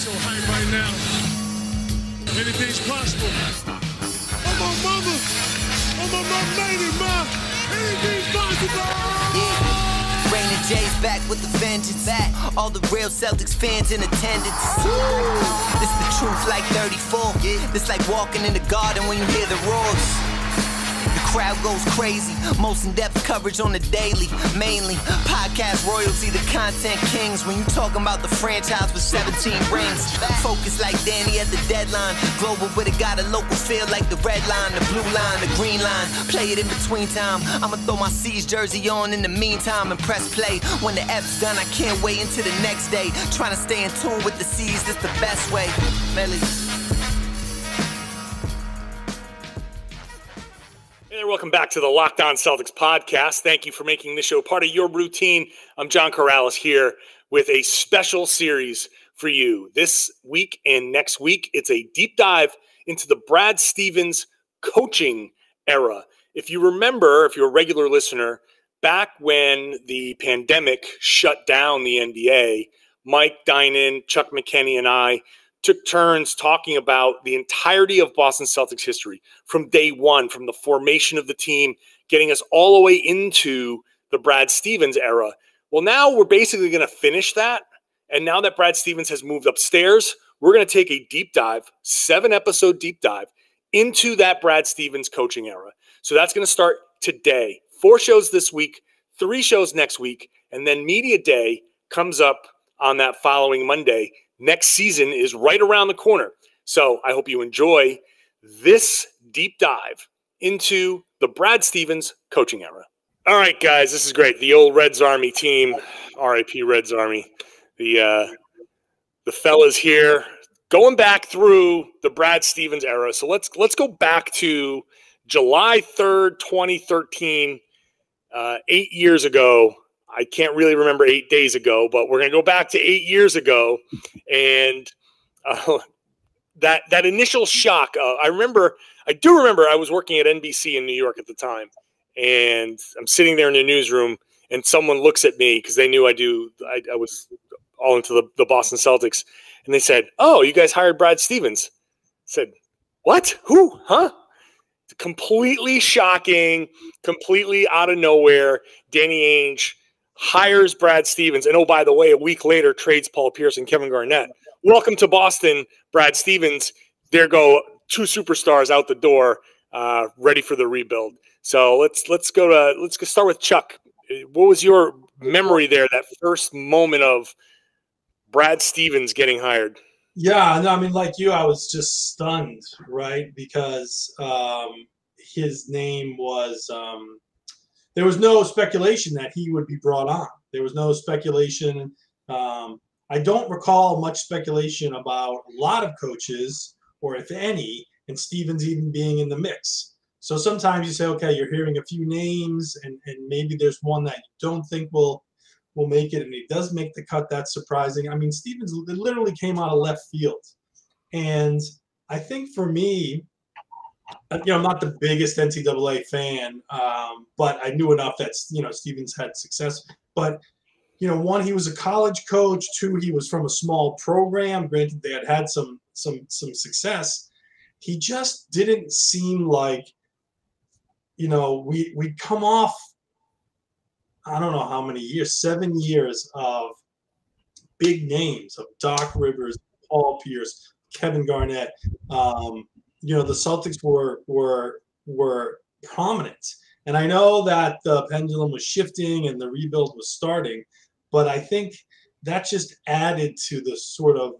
so hype right now. Anything's possible. Oh, my mama. Oh, my mama made it, ma. Anything's possible. Yeah. Rain and Jay's back with the vengeance. All the real Celtics fans in attendance. This the truth like 34. This like walking in the garden when you hear the roars. The crowd goes crazy. Most in-depth coverage on the daily. Mainly podcast royalty, the content kings. When you talking about the franchise with 17 rings. Focus like Danny at the deadline. Global but it got a local feel like the red line, the blue line, the green line. Play it in between time. I'ma throw my C's jersey on in the meantime and press play. When the F's done, I can't wait until the next day. Trying to stay in tune with the C's, that's the best way. Melly. Hey there, welcome back to the Locked On Celtics podcast. Thank you for making this show part of your routine. I'm John Karalis here with a special series for you. This week and next week, it's a deep dive into the Brad Stevens coaching era. If you remember, if you're a regular listener, back when the pandemic shut down the NBA, Mike, Dynon, Chuck McKenney, and I took turns talking about the entirety of Boston Celtics history from day one, from the formation of the team, getting us all the way into the Brad Stevens era. Well, now we're basically going to finish that. And now that Brad Stevens has moved upstairs, we're going to take a deep dive, 7-episode deep dive into that Brad Stevens coaching era. So that's going to start today. 4 shows this week, 3 shows next week, and then Media Day comes up on that following Monday. Next season is right around the corner. So I hope you enjoy this deep dive into the Brad Stevens coaching era. All right, guys, this is great. The old Reds Army team, RIP Reds Army. The fellas here going back through the Brad Stevens era. So let's go back to July 3rd, 2013, 8 years ago. I can't really remember 8 days ago, but we're going to go back to 8 years ago. And that initial shock, I do remember I was working at NBC in New York at the time. And I'm sitting there in the newsroom and someone looks at me because they knew I was all into the Boston Celtics. And they said, "Oh, you guys hired Brad Stevens." I said, "What? Who? Huh?" Completely shocking, completely out of nowhere. Danny Ainge hires Brad Stevens. And oh, by the way, a week later, trades Paul Pierce and Kevin Garnett. Welcome to Boston, Brad Stevens. There go 2 superstars out the door, ready for the rebuild. So let's start with Chuck. What was your memory there, that first moment of Brad Stevens getting hired? Yeah, no, I mean, like you, I was just stunned, right? Because his name was there was no speculation that he would be brought on. There was no speculation. I don't recall much speculation about a lot of coaches, or if any, and Stevens even being in the mix. So sometimes you say, okay, you're hearing a few names, and maybe there's one that you don't think will make it, and he does make the cut. That's surprising. I mean, Stevens literally came out of left field. And I think for me, I'm not the biggest NCAA fan, but I knew enough that, Stevens had success. But, 1, he was a college coach. 2, he was from a small program. Granted, they had some success. He just didn't seem like, we'd come off, I don't know how many years, 7 years of big names of Doc Rivers, Paul Pierce, Kevin Garnett. The Celtics were prominent. And I know that the pendulum was shifting and the rebuild was starting, but I think that just added to the sort of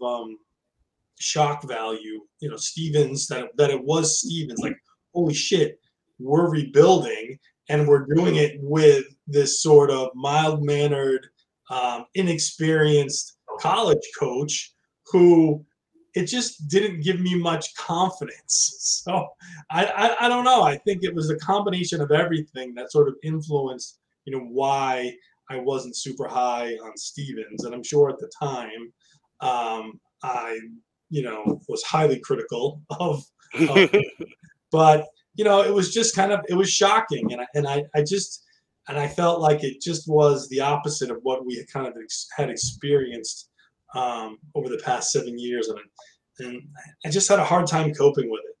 shock value, Stevens, that it was Stevens, like, holy shit, we're rebuilding and we're doing it with this sort of mild-mannered, inexperienced college coach who it just didn't give me much confidence. So I don't know. I think it was a combination of everything that sort of influenced, why I wasn't super high on Stevens. And I'm sure at the time I, was highly critical of but, it was just it was shocking. And I felt like it just was the opposite of what we had kind of had experienced over the past 7 years, and I just had a hard time coping with it.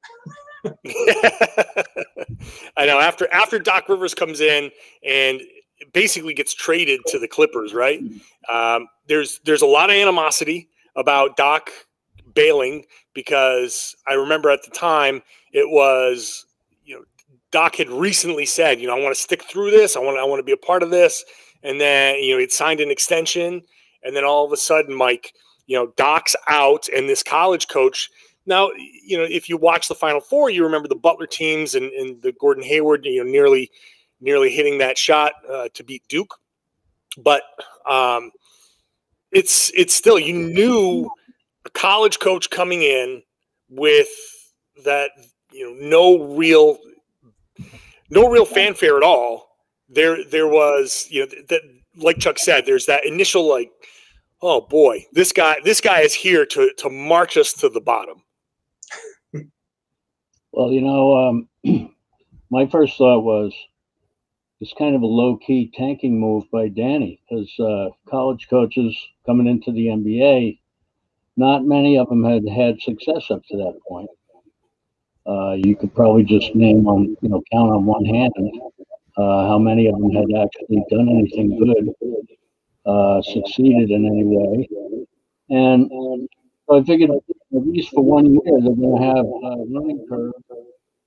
I know. After Doc Rivers comes in and basically gets traded to the Clippers, right? There's a lot of animosity about Doc bailing, because I remember at the time it was, Doc had recently said, I want to stick through this. I want to be a part of this. And then, he'd signed an extension, and then all of a sudden, Mike, Doc's out, and this college coach. Now, if you watch the Final Four, you remember the Butler teams and the Gordon Hayward, nearly hitting that shot to beat Duke. But it's still, you knew a college coach coming in with that, no real fanfare at all. There was, that, like Chuck said, there's that initial, like, oh boy, this guy is here to march us to the bottom. Well, my first thought was it's kind of a low-key tanking move by Danny, because college coaches coming into the NBA, not many of them had success up to that point. You could probably just count on one hand how many of them had actually done anything good, succeeded in any way. And so I figured at least for 1 year they're going to have a learning curve,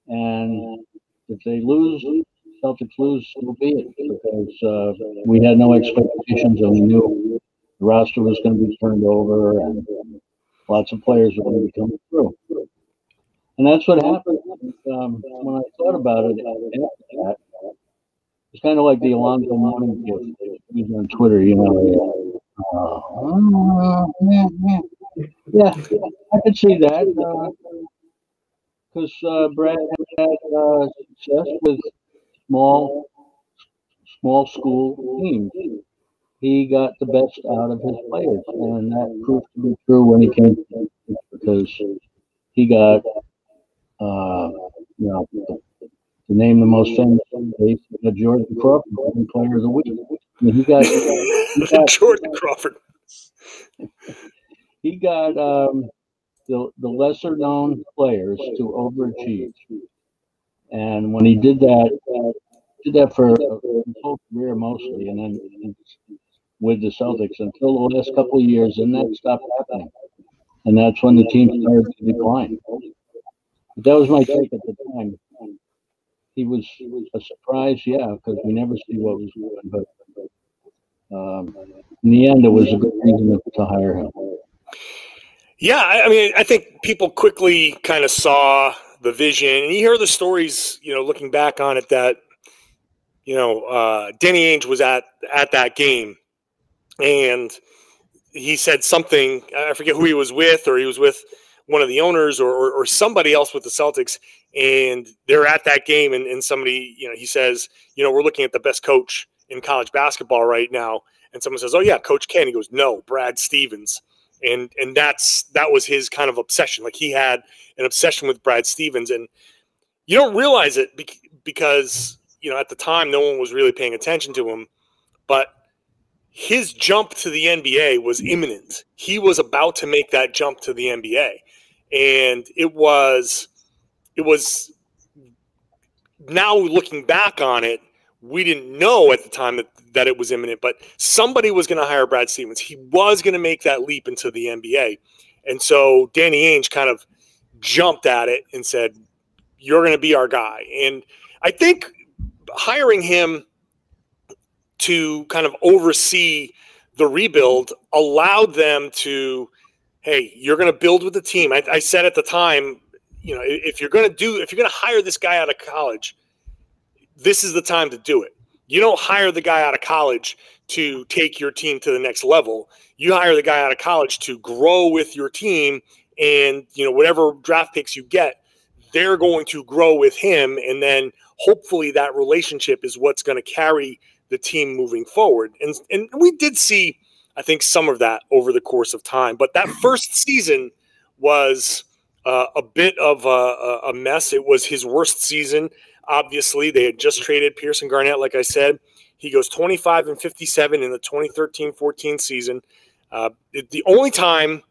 and if they lose, Celtics lose, so be it, because we had no expectations, and we knew the roster was going to be turned over, and lots of players were going to be coming through. And that's what happened. When I thought about it after that, it's kind of like the Alonzo Mourning gift on Twitter, yeah, I could see that, because Brad had success with small school teams. He got the best out of his players, and that proved to be true when he came to, because he got, to name the most famous case, Jordan Crawford, Player of the Week. I mean, he got Jordan Crawford. He got the lesser known players to overachieve, and when he did that for his whole career mostly, and then with the Celtics until the last couple of years, and that stopped happening, and that's when the team started to decline. But that was my take at the time. He was a surprise, because we never see what was going, but in the end, it was a good reason to hire him. Yeah, I mean, I think people quickly kind of saw the vision, and you hear the stories, looking back on it, that, Danny Ainge was at that game, and he said something, I forget who he was with, or he was with one of the owners or somebody else with the Celtics, and they're at that game, and somebody, he says, we're looking at the best coach in college basketball right now, and someone says, oh yeah, Coach Ken. He goes, no, Brad Stevens. And that was his kind of obsession. Like, he had an obsession with Brad Stevens, and you don't realize it because, at the time no one was really paying attention to him, but his jump to the NBA was imminent. He was about to make that jump to the NBA. And it was now looking back on it, we didn't know at the time that it was imminent, but somebody was going to hire Brad Stevens. He was going to make that leap into the NBA. And so Danny Ainge kind of jumped at it and said, you're going to be our guy. And I think hiring him to kind of oversee the rebuild allowed them to, hey, you're going to build with the team. I said at the time, if you're going to hire this guy out of college, this is the time to do it. You don't hire the guy out of college to take your team to the next level. You hire the guy out of college to grow with your team, and whatever draft picks you get, they're going to grow with him, and then hopefully that relationship is what's going to carry the team moving forward. And we did see, I think, some of that over the course of time. But that first season was a bit of a mess. It was his worst season. Obviously, they had just traded Pearson Garnett, like I said. He goes 25-57 in the 2013-14 season. The only time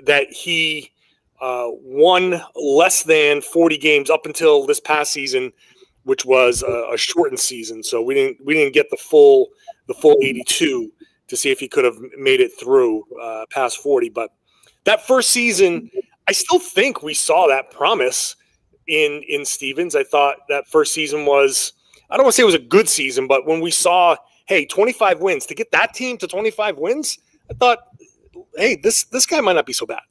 that he won less than 40 games up until this past season, which was a shortened season, so we didn't get the full 82 to see if he could have made it through past 40. But that first season, I still think we saw that promise in Stevens. I thought that first season was, I don't want to say it was a good season, but when we saw, hey, 25 wins, to get that team to 25 wins, I thought, hey, this guy might not be so bad.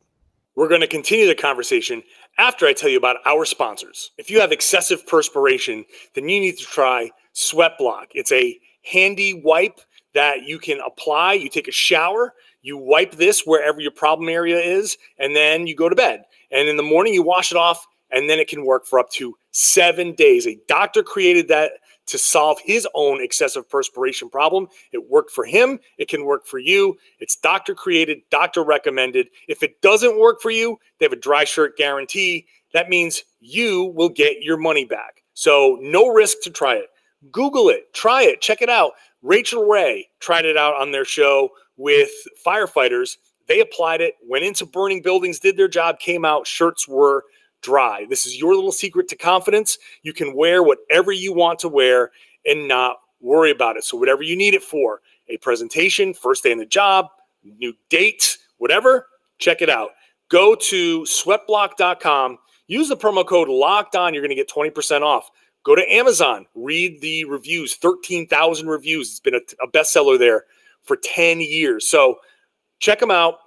We're going to continue the conversation after I tell you about our sponsors. If you have excessive perspiration, then you need to try SweatBlock. It's a handy wipe that you can apply. You take a shower, you wipe this wherever your problem area is, and then you go to bed. And in the morning, you wash it off, and then it can work for up to 7 days. A doctor created that to solve his own excessive perspiration problem. It worked for him. It can work for you. It's doctor created, doctor recommended. If it doesn't work for you, they have a dry shirt guarantee. That means you will get your money back. So no risk to try it. Google it, try it, check it out. Rachel Ray tried it out on their show with firefighters. They applied it, went into burning buildings, did their job, came out, shirts were dry. This is your little secret to confidence. You can wear whatever you want to wear and not worry about it. So whatever you need it for, a presentation, first day on the job, new date, whatever, check it out. Go to sweatblock.com, use the promo code LOCKEDON, you're going to get 20% off. Go to Amazon, read the reviews, 13,000 reviews. It's been a bestseller there for 10 years. So check them out,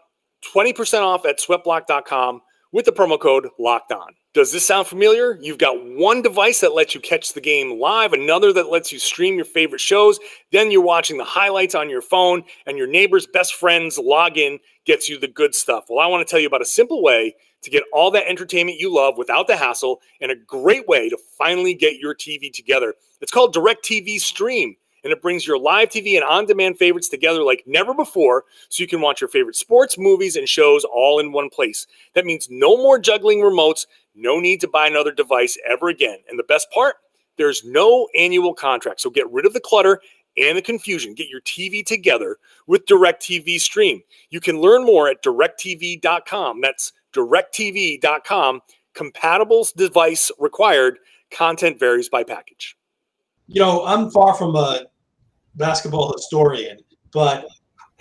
20% off at sweatblock.com. with the promo code Locked On. Does this sound familiar? You've got one device that lets you catch the game live, another that lets you stream your favorite shows. Then you're watching the highlights on your phone, and your neighbor's best friend's login gets you the good stuff. Well, I want to tell you about a simple way to get all that entertainment you love without the hassle, and a great way to finally get your TV together. It's called DirecTV Stream, and it brings your live TV and on-demand favorites together like never before, so you can watch your favorite sports, movies, and shows all in one place. That means no more juggling remotes, no need to buy another device ever again. And the best part, there's no annual contract, so get rid of the clutter and the confusion. Get your TV together with DirecTV Stream. You can learn more at directtv.com. That's directtv.com. Compatible device required. Content varies by package. You know, I'm far from a basketball historian, but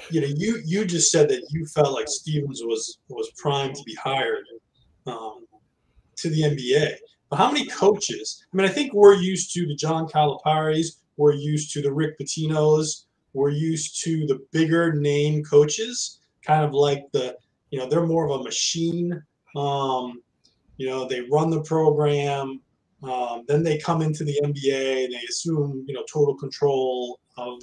you know, you just said that you felt like Stevens was primed to be hired to the NBA. But how many coaches? I mean, I think we're used to the John Calipari's, we're used to the Rick Pitino's, we're used to the bigger name coaches, kind of like they're more of a machine. They run the program. Then they come into the NBA and they assume, total control of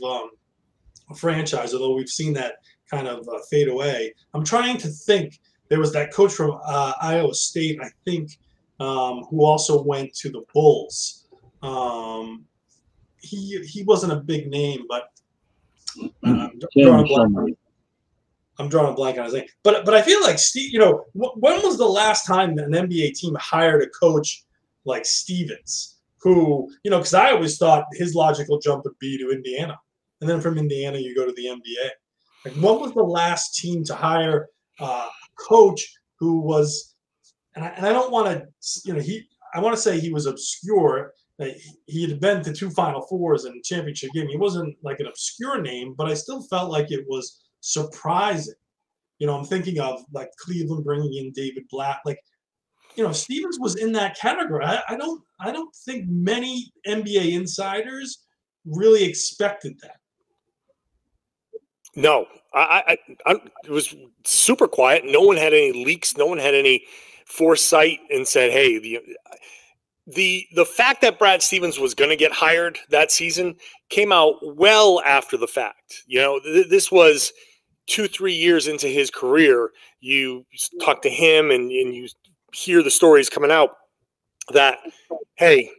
a franchise, although we've seen that kind of fade away. I'm trying to think. There was that coach from Iowa State, I think, who also went to the Bulls. He wasn't a big name, but I'm drawing a blank on his name. But I feel like Steve. When was the last time an NBA team hired a coach like Stevens, who, because I always thought his logical jump would be to Indiana. And then from Indiana, you go to the NBA. Like, when was the last team to hire a coach who was, and I don't want to, I want to say he was obscure. He had been to 2 Final Fours and championship game. He wasn't like an obscure name, but I still felt like it was surprising. I'm thinking of like Cleveland bringing in David Blatt, Stevens was in that category. I don't think many NBA insiders really expected that. No, it was super quiet. No one had any leaks. No one had any foresight and said, "Hey, the fact that Brad Stevens was going to get hired that season came out well after the fact." This was 2-3 years into his career. You talk to him and you hear the stories coming out that, hey,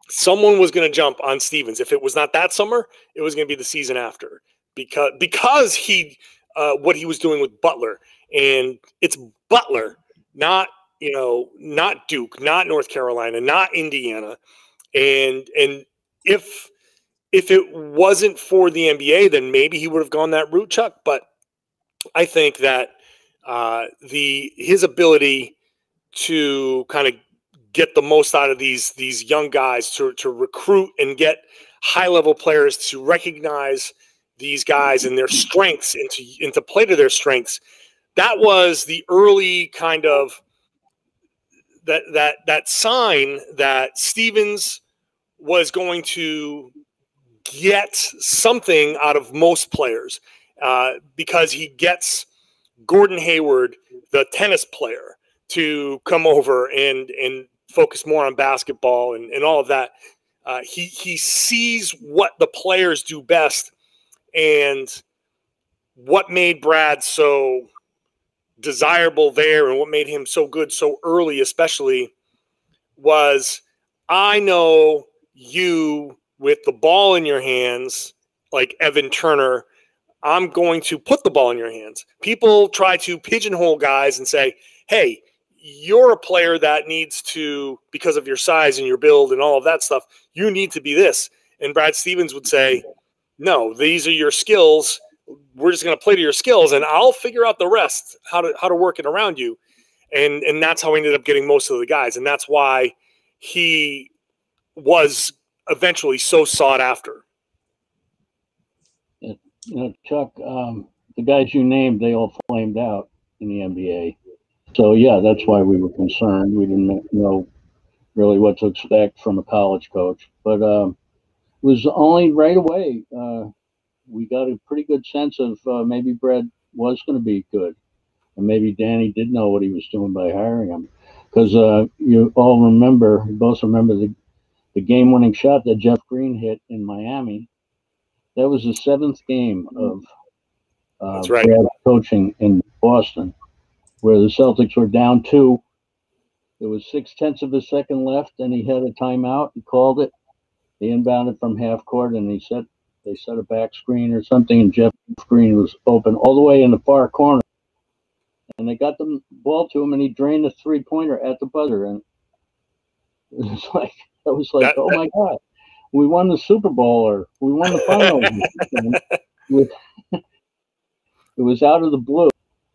someone was going to jump on Stevens. If it was not that summer, it was going to be the season after, because he what he was doing with Butler, and it's Butler, not Duke, not North Carolina, not Indiana, and if it wasn't for the NBA, then maybe he would have gone that route, Chuck. But I think that his ability to kind of get the most out of these young guys, to recruit and get high-level players to recognize these guys and their strengths and to play to their strengths. That was the early kind of that sign that Stevens was going to get something out of most players, because he gets Gordon Hayward, the tennis player, to come over and focus more on basketball and all of that. He sees what the players do best, and what made Brad so desirable there and what made him so good so early especially was, I know you with the ball in your hands, like Evan Turner, I'm going to put the ball in your hands. People try to pigeonhole guys and say, hey, you're a player that needs to, because of your size and your build and all of that stuff, you need to be this. And Brad Stevens would say, no, these are your skills. We're just going to play to your skills, and I'll figure out the rest, how to work it around you. And that's how we ended up getting most of the guys. And that's why he was eventually so sought after. Chuck, the guys you named, they all flamed out in the NBA. So, yeah, that's why we were concerned. We didn't know really what to expect from a college coach. But it was only right away we got a pretty good sense of maybe Brad was going to be good. And maybe Danny did know what he was doing by hiring him. Because you both remember the game-winning shot that Jeff Green hit in Miami. That was the seventh game of Brad coaching in Boston, where the Celtics were down 2. There was 0.6 of a second left, and he had a timeout. He called it. They inbounded from half court, and they set a back screen or something, and Jeff Green was open all the way in the far corner. And they got the ball to him, and he drained a three-pointer at the buzzer. And it was like, oh my God, we won the Super Bowl, or we won the finals. It was out of the blue,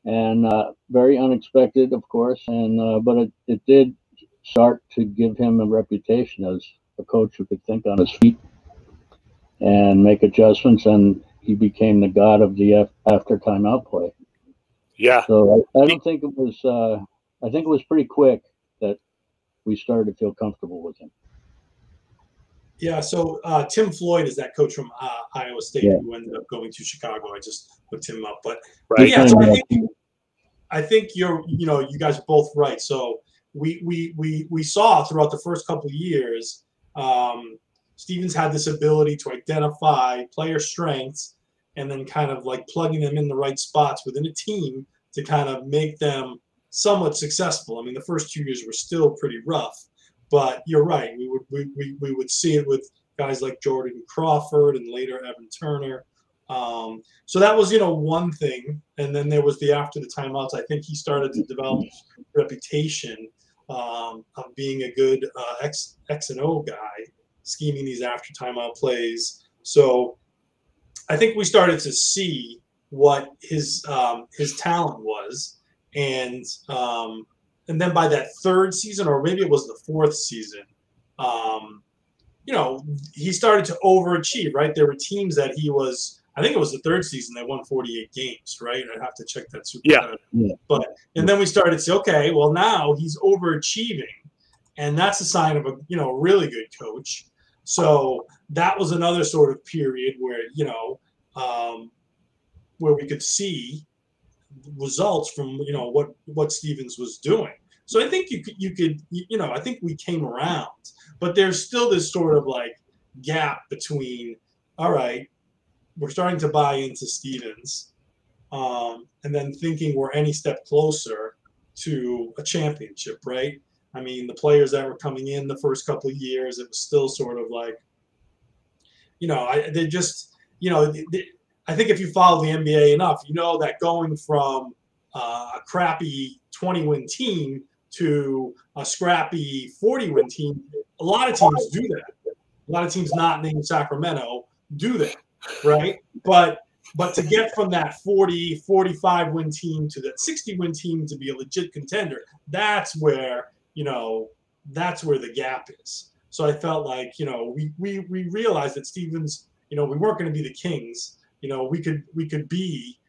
and very unexpected, of course. And but it did start to give him a reputation as a coach who could think on his feet and make adjustments, and he became the god of the after timeout play. Yeah. So I don't think it was. I think it was pretty quick that we started to feel comfortable with him. Yeah. So Tim Floyd is that coach from Iowa State who ended up going to Chicago. I just looked him up, but yeah. So I think you guys are both right. So we saw throughout the first couple of years, Stevens had this ability to identify player strengths and then kind of like plugging them in the right spots within a team to kind of make them somewhat successful. I mean, the first 2 years were still pretty rough, but you're right. We would see it with guys like Jordan Crawford and later Evan Turner. So that was, one thing. And then there was the after the timeouts. I think he started to develop a reputation of being a good X and O guy, scheming these after timeout plays. So I think we started to see what his talent was, and then by that third season, or maybe it was the fourth season, he started to overachieve. Right, there were teams that he was. I think it was the third season they won 48 games. Right, I'd have to check that. Yeah. But and then we started to say, okay, well now he's overachieving, and that's a sign of a really good coach. So that was another sort of period where where we could see results from what Stevens was doing. So I think you could I think we came around, but there's still this sort of like gap between, all right, we're starting to buy into Stevens, and then thinking we're any step closer to a championship, right? I mean, the players that were coming in the first couple of years, it was still sort of like, they just, I think if you follow the NBA enough, that going from a crappy 20-win team to a scrappy 40-win team, a lot of teams do that. A lot of teams not named Sacramento do that, right? But But to get from that 40, 45 win team to that 60 win team to be a legit contender, that's where the gap is. So I felt like, we realized that Stevens, we weren't going to be the Kings. We could be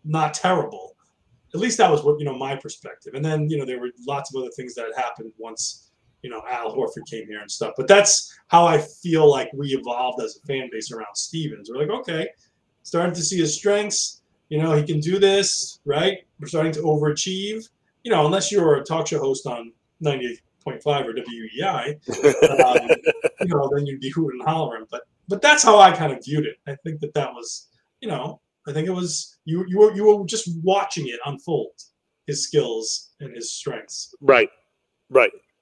not terrible. At least that was what, my perspective. And then, there were lots of other things that happened once, Al Horford came here and stuff. But that's how I feel like we evolved as a fan base around Stevens. We're like, okay, starting to see his strengths. He can do this, right? We're starting to overachieve. Unless you're a talk show host on 98.5 or WEI, then you'd be hooting and hollering. But that's how I kind of viewed it. I think that was, I think it was you were just watching it unfold, his skills and his strengths. Right.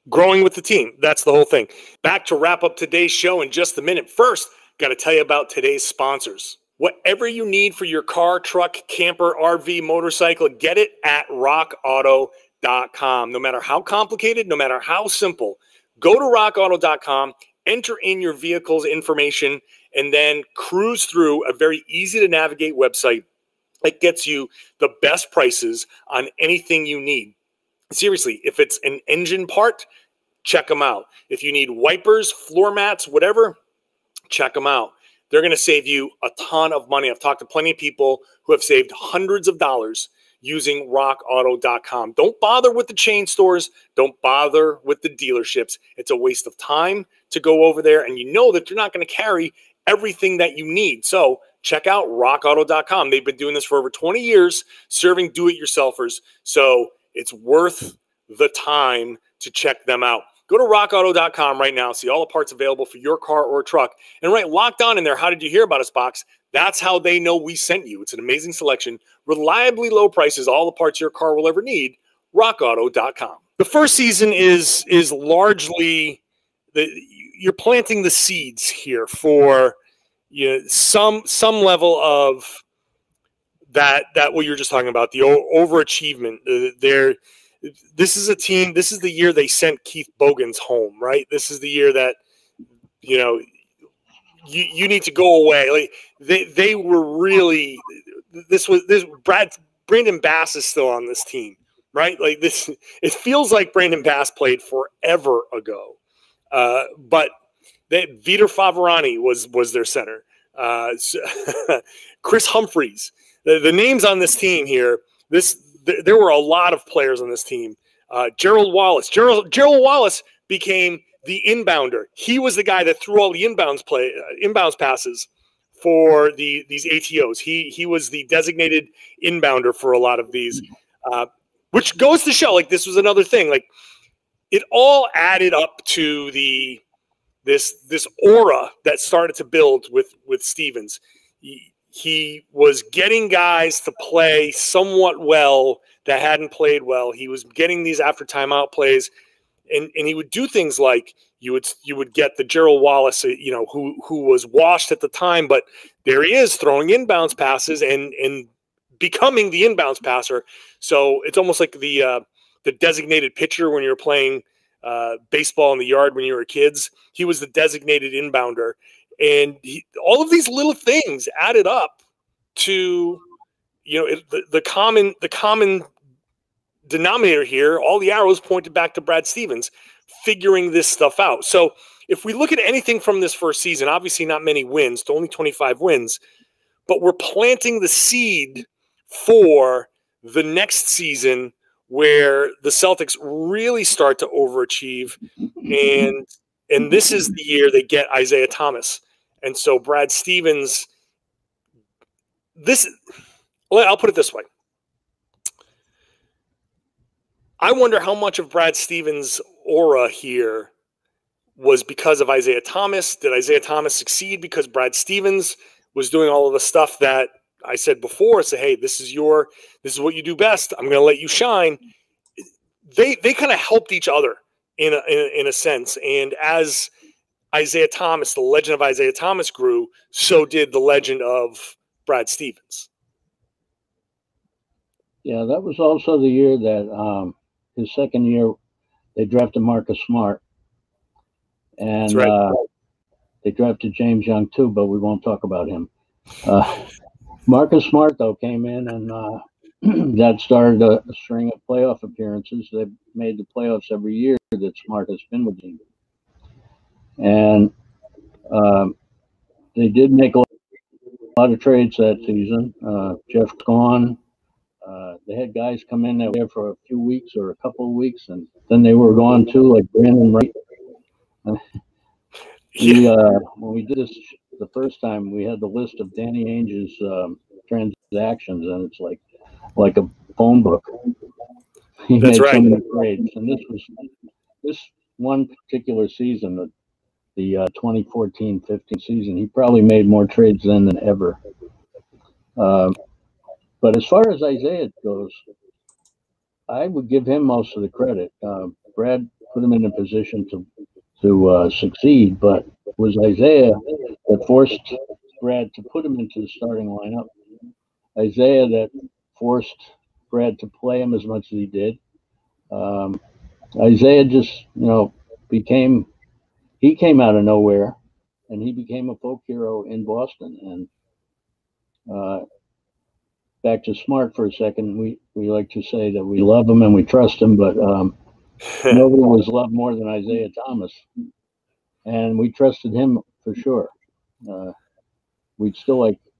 Growing with the team. That's the whole thing. Back to wrap up today's show in just a minute. First, got to tell you about today's sponsors. Whatever you need for your car, truck, camper, RV, motorcycle, get it at rockauto.com. No matter how complicated, no matter how simple, go to rockauto.com, enter in your vehicle's information, and then cruise through a very easy to navigate website that gets you the best prices on anything you need. Seriously, if it's an engine part, check them out. If you need wipers, floor mats, whatever, check them out. They're going to save you a ton of money. I've talked to plenty of people who have saved hundreds of dollars using rockauto.com. Don't bother with the chain stores. Don't bother with the dealerships. It's a waste of time to go over there, and you know that you're not going to carry everything that you need. So check out rockauto.com. They've been doing this for over 20 years, serving do-it-yourselfers. So it's worth the time to check them out. Go to rockauto.com right now. See all the parts available for your car or truck. And write Locked On in there. How did you hear about us box? That's how they know we sent you. It's an amazing selection. Reliably low prices, all the parts your car will ever need. rockauto.com. The first season is largely you're planting the seeds here for some level of that what you're just talking about, the overachievement. This is a team. This is the year they sent Keith Bogans home, right? This is the year that you need to go away. Like they were really. Brandon Bass is still on this team, right? Like this, it feels like Brandon Bass played forever ago, but Vitor Favorani was their center. Chris Humphreys. The names on this team here, there were a lot of players on this team. Gerald Wallace. Gerald Wallace became the inbounder. He was the guy that threw all the inbounds passes for these ATOs. He was the designated inbounder for a lot of these, which goes to show, like, this was another thing. Like, it all added up to this aura that started to build with Stevens. He was getting guys to play somewhat well that hadn't played well. He was getting these after timeout plays, and he would do things like you would get the Gerald Wallace, who was washed at the time, but there he is throwing inbounds passes and becoming the inbounds passer. So it's almost like the designated pitcher when you're playing baseball in the yard when you were kids. He was the designated inbounder. And all of these little things added up to, the common denominator here. All the arrows pointed back to Brad Stevens figuring this stuff out. So if we look at anything from this first season, obviously not many wins, only 25 wins, but we're planting the seed for the next season where the Celtics really start to overachieve. And this is the year they get Isaiah Thomas. And so Brad Stevens, I'll put it this way. I wonder how much of Brad Stevens' aura here was because of Isaiah Thomas. Did Isaiah Thomas succeed because Brad Stevens was doing all of the stuff that I said before? Say, hey, this is what you do best. I'm going to let you shine. They kind of helped each other in a sense. And as Isaiah Thomas, the legend of Isaiah Thomas grew, so did the legend of Brad Stevens. Yeah, that was also the year that his second year they drafted Marcus Smart. And That's right. They drafted James Young too, but we won't talk about him. Marcus Smart, though, came in and that started a string of playoff appearances. They've made the playoffs every year that Smart has been with them. And they did make a lot of trades that season. Jeff's gone. They had guys come in that were there for a few weeks or a couple of weeks, and then they were gone too, like Brandon Wright. When we did this the first time, we had the list of Danny Ainge's transactions, and it's like a phone book. He That's made right. so many trades, and this one particular season, the 2014-15 season, he probably made more trades then than ever. But as far as Isaiah goes, I would give him most of the credit. Brad put him in a position to succeed, but it was Isaiah that forced Brad to put him into the starting lineup. Isaiah that forced Brad to play him as much as he did. Isaiah just, he came out of nowhere, and he became a folk hero in Boston. And back to Smart for a second, we like to say that we love him and we trust him, but nobody was loved more than Isaiah Thomas, and we trusted him for sure.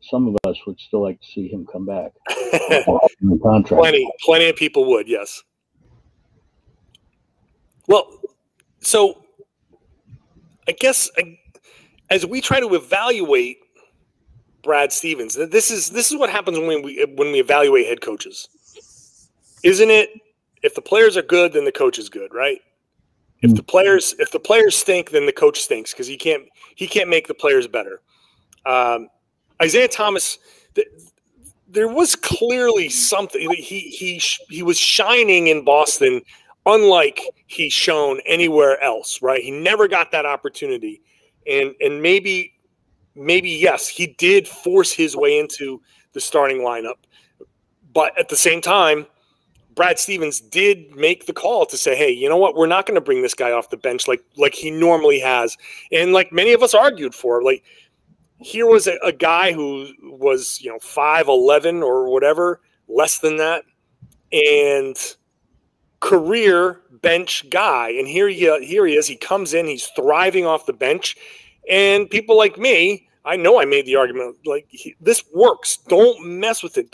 Some of us would still like to see him come back. In the contract. Plenty of people would, yes. Well, so I guess as we try to evaluate Brad Stevens, this is what happens when we evaluate head coaches, isn't it? If the players are good, then the coach is good, right? If the players stink, then the coach stinks because he can't make the players better. Isaiah Thomas, there was clearly something. He was shining in Boston, unlike he's shown anywhere else, right? He never got that opportunity, and maybe yes, he did force his way into the starting lineup, but at the same time, Brad Stevens did make the call to say, hey, you know what? We're not going to bring this guy off the bench like he normally has. And like many of us argued for, like here was a guy who was, 5'11" or whatever, less than that, and career bench guy. And here he is. He comes in, he's thriving off the bench. And people like me, I know I made the argument, like this works. Don't mess with it.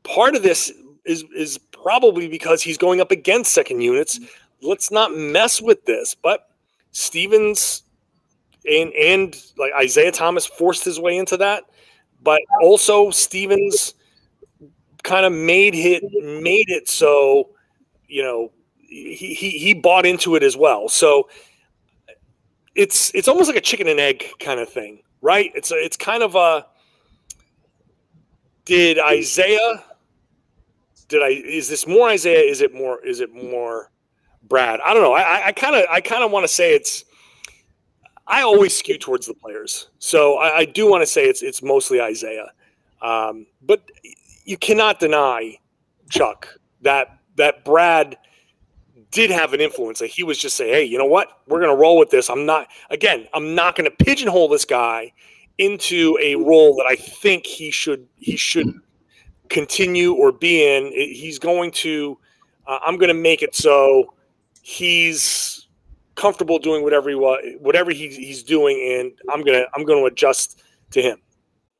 Part of this is probably because he's going up against second units. Let's not mess with this. But Stevens and like Isaiah Thomas forced his way into that, but also Stevens kind of made it so he bought into it as well. So it's almost like a chicken and egg kind of thing, right? It's kind of a is this more Isaiah? Is it more Brad? I don't know. I kind of want to say I always skew towards the players. So I do want to say it's mostly Isaiah. But you cannot deny, Chuck, that Brad did have an influence. Like he was just saying, hey, you know what? We're going to roll with this. I'm not going to pigeonhole this guy into a role that I think he should continue or be in. He's going to I'm going to make it so he's comfortable doing whatever he's doing, and I'm going to adjust to him.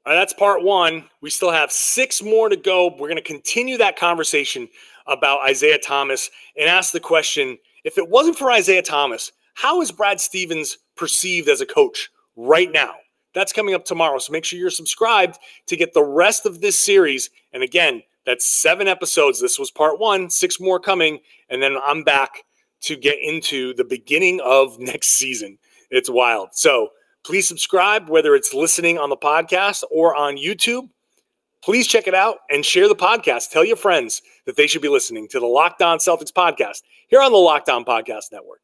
All right, that's part one. We still have 6 more to go. We're going to continue that conversation about Isaiah Thomas and ask the question, if it wasn't for Isaiah Thomas, how is Brad Stevens perceived as a coach right now? That's coming up tomorrow, so make sure you're subscribed to get the rest of this series. And again, that's 7 episodes. This was part 1, 6 more coming, and then I'm back to get into the beginning of next season. It's wild. So please subscribe, whether it's listening on the podcast or on YouTube. Please check it out and share the podcast. Tell your friends that they should be listening to the Locked On Celtics podcast here on the Locked On Podcast Network.